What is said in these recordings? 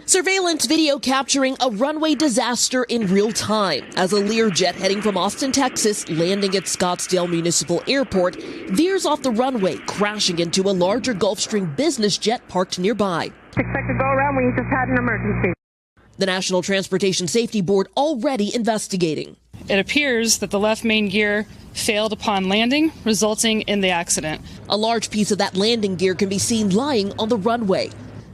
Surveillance video capturing a runway disaster in real time as a Learjet heading from Austin, Texas, landing at Scottsdale Municipal Airport, veers off the runway, crashing into a larger Gulfstream business jet parked nearby. Expect to go around, we just had an emergency. The National Transportation Safety Board already investigating. It appears that the left main gear failed upon landing, resulting in the accident. A large piece of that landing gear can be seen lying on the runway.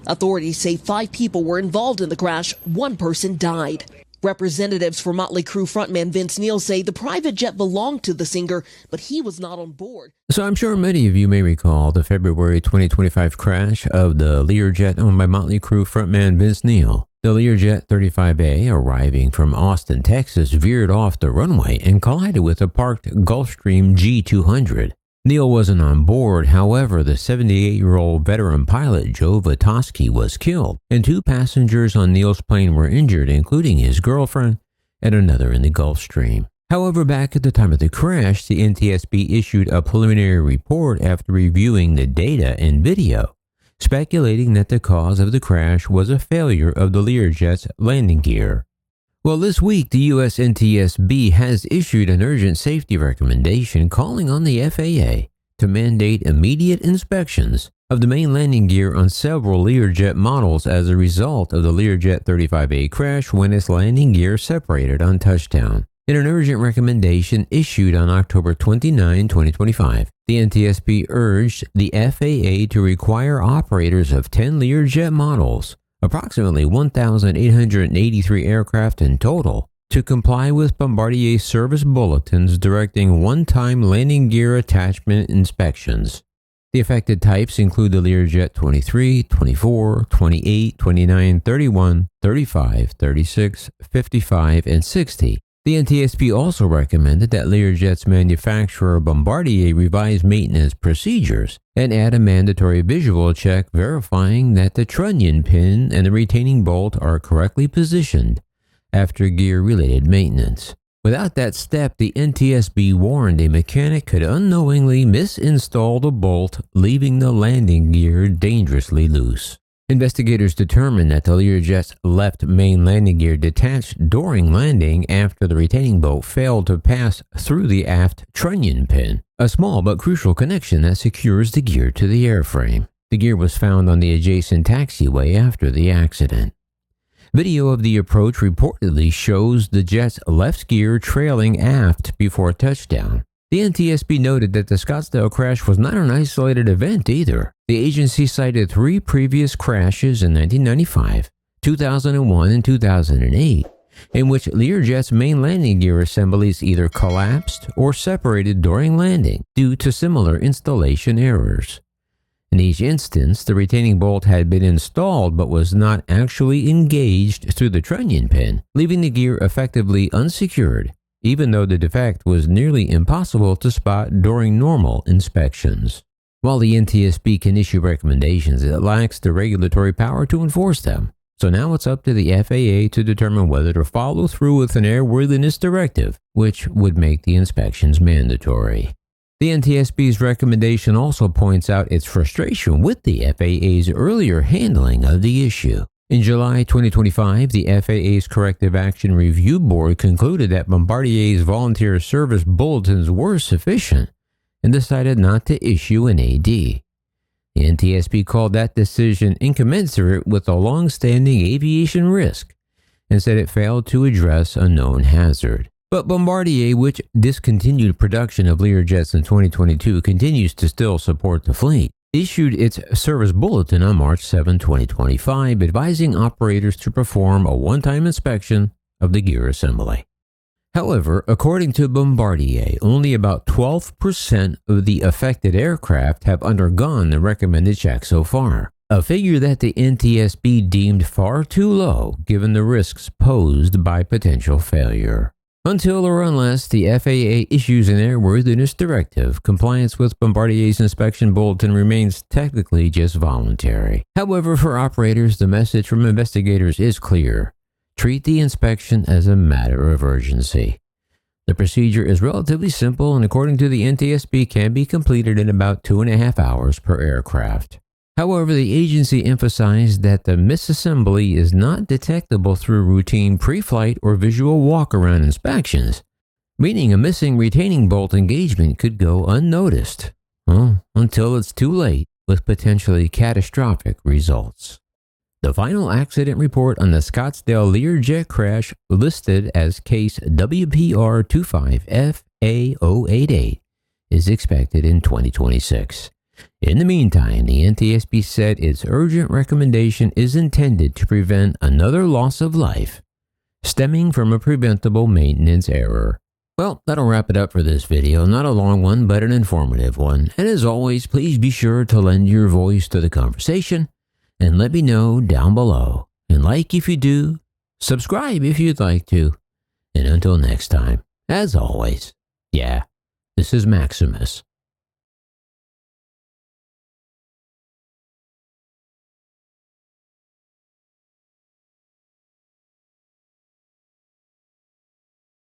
Authorities say 5 people were involved in the crash. 1 person died. Representatives for Motley Crue frontman Vince Neil say the private jet belonged to the singer, but he was not on board. So I'm sure many of you may recall the February 2025 crash of the Learjet owned by Motley Crue frontman Vince Neil. The Learjet 35A, arriving from Austin, Texas, veered off the runway and collided with a parked Gulfstream G200. Neil wasn't on board. However, the 78-year-old veteran pilot Joe Vitoski was killed, and 2 passengers on Neil's plane were injured, including his girlfriend and another in the Gulfstream. However, back at the time of the crash, the NTSB issued a preliminary report after reviewing the data and video, speculating that the cause of the crash was a failure of the Learjet's landing gear. Well, this week, the U.S. NTSB has issued an urgent safety recommendation calling on the FAA to mandate immediate inspections of the main landing gear on several Learjet models as a result of the Learjet 35A crash when its landing gear separated on touchdown. In an urgent recommendation issued on October 29, 2025, the NTSB urged the FAA to require operators of 10 Learjet models, approximately 1,883 aircraft in total, to comply with Bombardier service bulletins directing one-time landing gear attachment inspections. The affected types include the Learjet 23, 24, 28, 29, 31, 35, 36, 55, and 60. The NTSB also recommended that Learjet's manufacturer Bombardier revise maintenance procedures and add a mandatory visual check verifying that the trunnion pin and the retaining bolt are correctly positioned after gear-related maintenance. Without that step, the NTSB warned a mechanic could unknowingly misinstall the bolt, leaving the landing gear dangerously loose. Investigators determined that the Learjet's left main landing gear detached during landing after the retaining bolt failed to pass through the aft trunnion pin, a small but crucial connection that secures the gear to the airframe. The gear was found on the adjacent taxiway after the accident. Video of the approach reportedly shows the jet's left gear trailing aft before touchdown. The NTSB noted that the Scottsdale crash was not an isolated event either. The agency cited 3 previous crashes in 1995, 2001, and 2008, in which Learjet's main landing gear assemblies either collapsed or separated during landing due to similar installation errors. In each instance, the retaining bolt had been installed but was not actually engaged through the trunnion pin, leaving the gear effectively unsecured, even though the defect was nearly impossible to spot during normal inspections. While the NTSB can issue recommendations, it lacks the regulatory power to enforce them. So now it's up to the FAA to determine whether to follow through with an airworthiness directive, which would make the inspections mandatory. The NTSB's recommendation also points out its frustration with the FAA's earlier handling of the issue. In July 2025, the FAA's Corrective Action Review Board concluded that Bombardier's volunteer service bulletins were sufficient and decided not to issue an AD. The NTSB called that decision incommensurate with a long-standing aviation risk and said it failed to address a known hazard. But Bombardier, which discontinued production of Learjets in 2022, continues to still support the fleet, issued its service bulletin on March 7, 2025, advising operators to perform a one-time inspection of the gear assembly. However, according to Bombardier, only about 12% of the affected aircraft have undergone the recommended check so far, a figure that the NTSB deemed far too low given the risks posed by potential failure. Until or unless the FAA issues an airworthiness directive, compliance with Bombardier's inspection bulletin remains technically just voluntary. However, for operators, the message from investigators is clear. Treat the inspection as a matter of urgency. The procedure is relatively simple and, according to the NTSB, can be completed in about 2.5 hours per aircraft. However, the agency emphasized that the misassembly is not detectable through routine pre-flight or visual walk-around inspections, meaning a missing retaining bolt engagement could go unnoticed, until it's too late with potentially catastrophic results. The final accident report on the Scottsdale Learjet crash, listed as case WPR25FA088, is expected in 2026. In the meantime, the NTSB said its urgent recommendation is intended to prevent another loss of life stemming from a preventable maintenance error. Well, that'll wrap it up for this video. Not a long one, but an informative one. And as always, please be sure to lend your voice to the conversation and let me know down below. And like if you do, subscribe if you'd like to. And until next time, as always, this is Maximus,